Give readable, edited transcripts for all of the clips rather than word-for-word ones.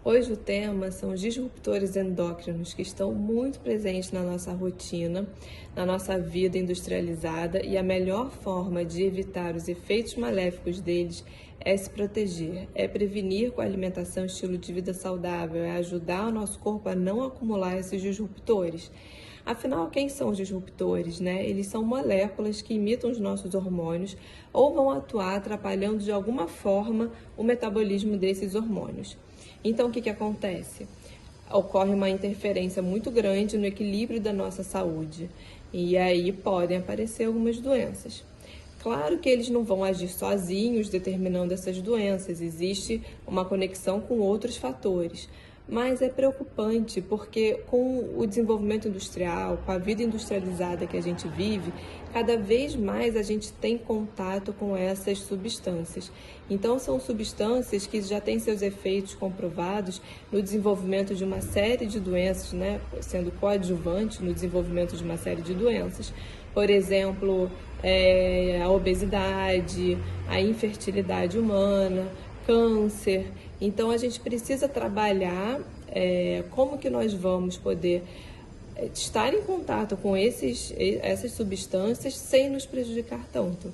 Hoje o tema são os disruptores endócrinos que estão muito presentes na nossa rotina, na nossa vida industrializada, e a melhor forma de evitar os efeitos maléficos deles é se proteger, é prevenir com a alimentação e estilo de vida saudável, é ajudar o nosso corpo a não acumular esses disruptores. Afinal, quem são os disruptores, né? Eles são moléculas que imitam os nossos hormônios ou vão atuar atrapalhando de alguma forma o metabolismo desses hormônios. Então, o que acontece? Ocorre uma interferência muito grande no equilíbrio da nossa saúde e aí podem aparecer algumas doenças. Claro que eles não vão agir sozinhos determinando essas doenças, existe uma conexão com outros fatores. Mas é preocupante porque com o desenvolvimento industrial, com a vida industrializada que a gente vive, cada vez mais a gente tem contato com essas substâncias. Então são substâncias que já têm seus efeitos comprovados no desenvolvimento de uma série de doenças, né? Sendo coadjuvante no desenvolvimento de uma série de doenças. Por exemplo, a obesidade, a infertilidade humana, câncer. Então a gente precisa trabalhar como que nós vamos poder estar em contato com essas substâncias sem nos prejudicar tanto.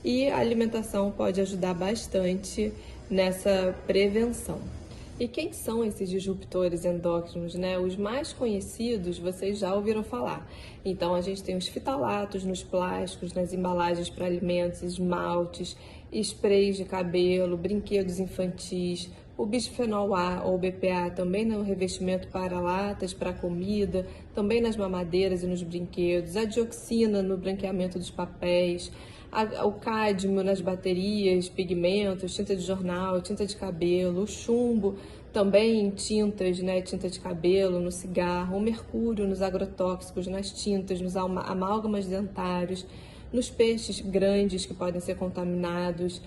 E a alimentação pode ajudar bastante nessa prevenção. E quem são esses disruptores endócrinos, né? Os mais conhecidos vocês já ouviram falar. Então a gente tem os fitalatos nos plásticos, nas embalagens para alimentos, esmaltes, sprays de cabelo, brinquedos infantis, o bisfenol A ou BPA também no revestimento para latas, para comida, também nas mamadeiras e nos brinquedos, a dioxina no branqueamento dos papéis, o cádmio nas baterias, pigmentos, tinta de jornal, tinta de cabelo, o chumbo também em tintas, né, tinta de cabelo, no cigarro, o mercúrio nos agrotóxicos, nas tintas, nos amálgamas dentários, nos peixes grandes que podem ser contaminados,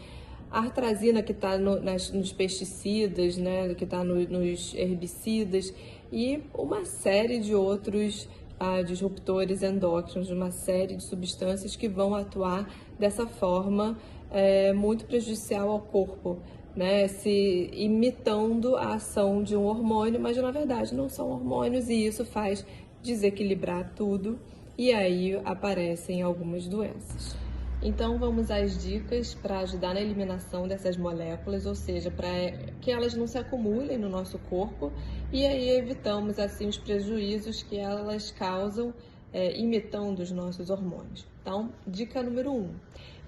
a artrazina que está nos pesticidas, né, que está nos herbicidas e uma série de outros disruptores endócrinos, uma série de substâncias que vão atuar dessa forma muito prejudicial ao corpo, né, se imitando a ação de um hormônio, mas na verdade não são hormônios e isso faz desequilibrar tudo e aí aparecem algumas doenças. Então vamos às dicas para ajudar na eliminação dessas moléculas, ou seja, para que elas não se acumulem no nosso corpo e aí evitamos assim os prejuízos que elas causam imitando os nossos hormônios. Então, dica número 1,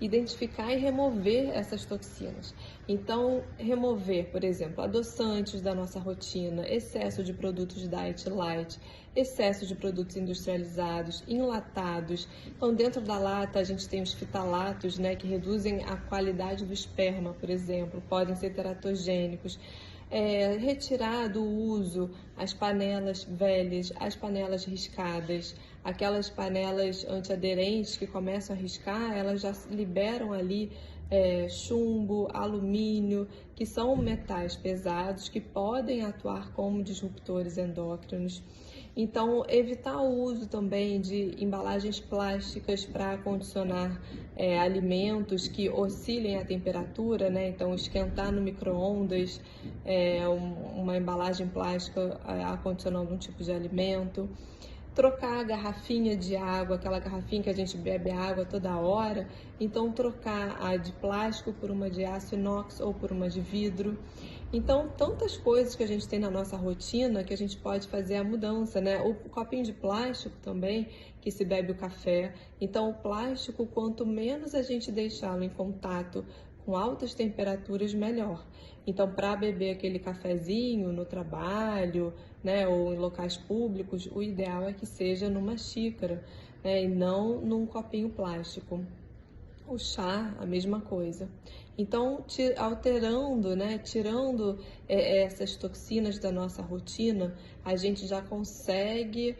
identificar e remover essas toxinas. Então, remover, por exemplo, adoçantes da nossa rotina, excesso de produtos diet light, excesso de produtos industrializados, enlatados. Então, dentro da lata, a gente tem os fitalatos, né, que reduzem a qualidade do esperma, por exemplo, podem ser teratogênicos. Retirar do uso as panelas velhas, as panelas riscadas, aquelas panelas antiaderentes que começam a riscar, elas já liberam ali chumbo, alumínio, que são metais pesados que podem atuar como disruptores endócrinos. Então, evitar o uso também de embalagens plásticas para condicionar alimentos que oscilem a temperatura, né? Então, esquentar no micro-ondas uma embalagem plástica acondicionando um tipo de alimento. Trocar a garrafinha de água, aquela garrafinha que a gente bebe água toda hora, então trocar a de plástico por uma de aço inox ou por uma de vidro. Então, tantas coisas que a gente tem na nossa rotina que a gente pode fazer a mudança, né? O copinho de plástico também, que se bebe o café. Então, o plástico, quanto menos a gente deixá-lo em contato com altas temperaturas, melhor. Então, para beber aquele cafezinho no trabalho, né, ou em locais públicos, o ideal é que seja numa xícara, né, e não num copinho plástico. O chá, a mesma coisa. Então, alterando, né, tirando essas toxinas da nossa rotina, a gente já consegue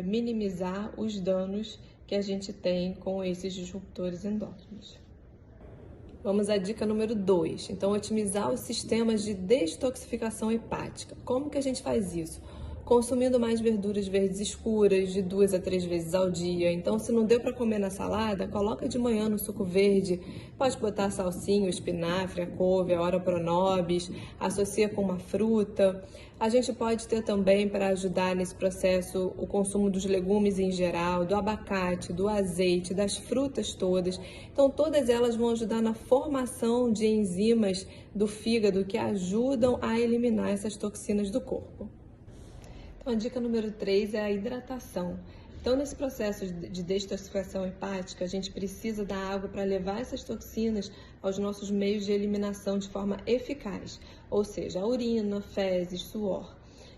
minimizar os danos que a gente tem com esses disruptores endócrinos. Vamos à dica número 2. Então, otimizar os sistemas de detoxificação hepática. Como que a gente faz isso? consumindo mais verduras verdes escuras de 2 a 3 vezes ao dia. Então, se não deu para comer na salada, coloca de manhã no suco verde. Pode botar salsinha, espinafre, a couve, a ora pronobis, associa com uma fruta. A gente pode ter também, para ajudar nesse processo, o consumo dos legumes em geral, do abacate, do azeite, das frutas todas. Então, todas elas vão ajudar na formação de enzimas do fígado que ajudam a eliminar essas toxinas do corpo. Então, a dica número 3 é a hidratação. Então, nesse processo de detoxificação hepática, a gente precisa da água para levar essas toxinas aos nossos meios de eliminação de forma eficaz, ou seja, a urina, fezes, suor.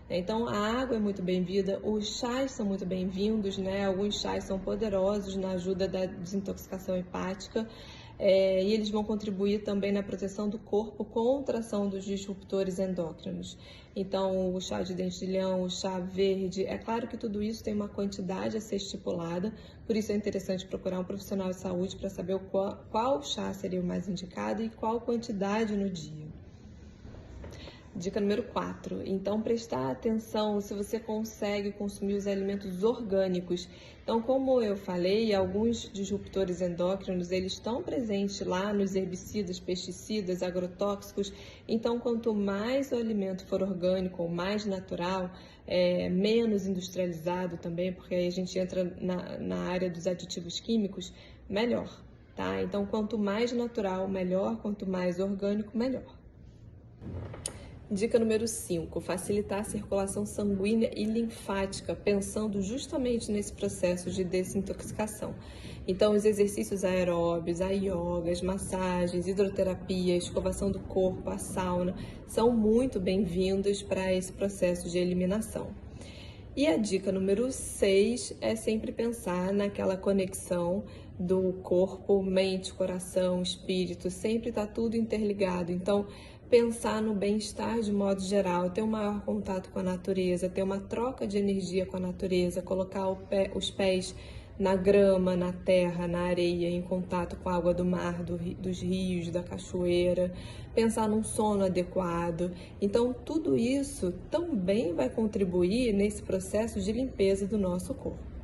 Então, a água é muito bem-vinda, os chás são muito bem-vindos, né? Alguns chás são poderosos na ajuda da desintoxicação hepática. E eles vão contribuir também na proteção do corpo contra a ação dos disruptores endócrinos. Então, o chá de dente de leão, o chá verde, é claro que tudo isso tem uma quantidade a ser estipulada, por isso é interessante procurar um profissional de saúde para saber qual chá seria o mais indicado e qual quantidade no dia. Dica número 4, então prestar atenção se você consegue consumir os alimentos orgânicos. Então, como eu falei, alguns disruptores endócrinos, eles estão presentes lá nos herbicidas, pesticidas, agrotóxicos. Então, quanto mais o alimento for orgânico ou mais natural, menos industrializado também, porque aí a gente entra na área dos aditivos químicos, melhor, tá? Então, quanto mais natural, melhor, quanto mais orgânico, melhor. Dica número 5, facilitar a circulação sanguínea e linfática, pensando justamente nesse processo de desintoxicação. Então, os exercícios aeróbios, a yoga, as massagens, hidroterapia, a escovação do corpo, a sauna, são muito bem-vindos para esse processo de eliminação. E a dica número 6 é sempre pensar naquela conexão do corpo, mente, coração, espírito, sempre está tudo interligado. Então, pensar no bem-estar de modo geral, ter um maior contato com a natureza, ter uma troca de energia com a natureza, colocar os pés na grama, na terra, na areia, em contato com a água do mar, dos rios, da cachoeira, pensar num sono adequado. Então, tudo isso também vai contribuir nesse processo de limpeza do nosso corpo.